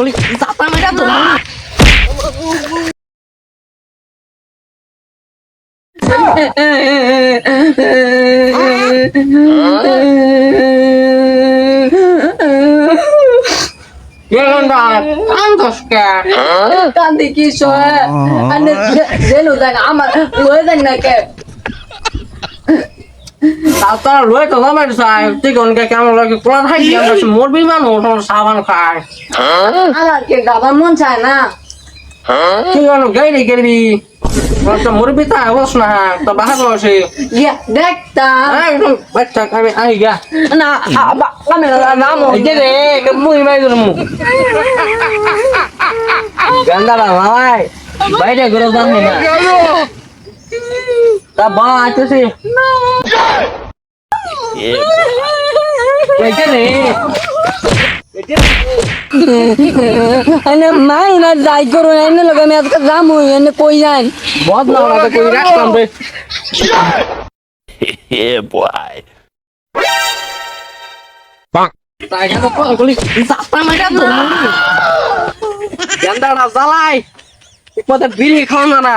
বলি চাপা মেরা তো কান্দি কি জেলু দেন আমার লয়ে দেন না কে তার লয়ে তো আমার সাই তুই কোন কে কেমন লাগে কোন হাই আমরা মরবি মানুষ সাবান খায় আমার কে গাবার মন চায় না তুই কোন গাইলি গেলি তো মরবি তা বস না তো বাহার বসে ইয়া দেখতা একদম বাচ্চা খাবে আই গা না আমি নাম হইছে রে মুই মাই দমু গন্ডালা ভাই বাইরে ঘরে যান না তা বা আইতেছে কইতে রে અને માઈના દાઈ કરો એને લગે મે આજ રામ હોય એને કોઈ જાય बहुत ना रहा कोई रास्ता में Yeah, boy. ताकि तो कोई सापा मेरा तो गंदा ना जलाई एको तो बीड़ी खाना ना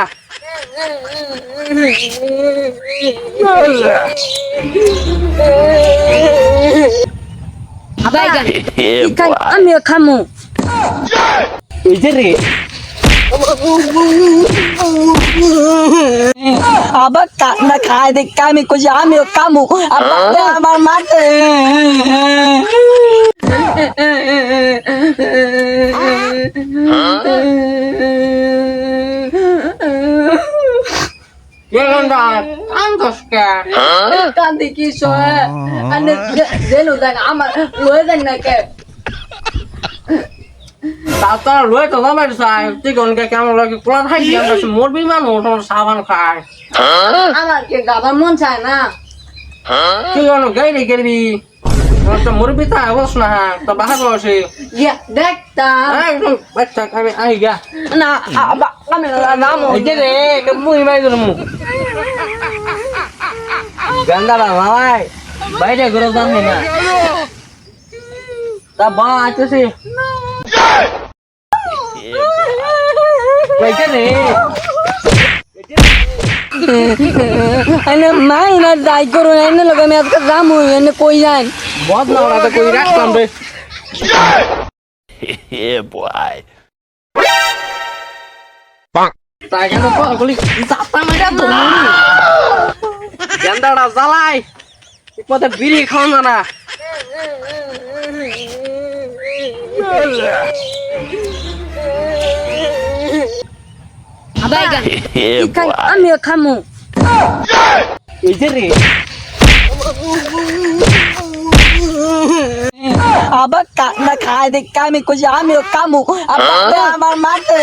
বাইগান Yeah, কাই boy. আমি খামু इधर रे আবার কান্না খায় দেখ আমি কই আমি খামু আবার আমার মাতে ये गंदा अंकस का কান্দি কি সয় আনে জেলু দেন আমার লয়ে দেন না কে তার লয়ে তো আমার সাই তুই কোন কে কেমন লাগে কোন হাই আমরা মরবি মানুষ সাবান খায় আমার কে গাবার মন চায় না তুই কোন গাইলি গেলি তো মরবি তা বস না তো বাহার বসে ইয়া দেখতা একদম বাচ্চা খাবে আই গা না আমি নাম হইছে রে মুই মাই দমু গন্ডালা ভাই বাইরে ঘরে যান না তা বা আইতেছে কইতে রে અને માઈના દાઈ કરો એને લગે મે આજ રામ હોય એને કોઈ જાય बहुत ना रहा कोई रास्ता में Yeah, boy. ताकि तो कोई सापा मेरा तो गंदा ना जलाई एको तो बीड़ी खाना ना বাইগান Yeah, কাই boy. আমি খামু इधर रे আবার কান্না খায় দেখ আমি কই আমি খামু আবার আমার মাতে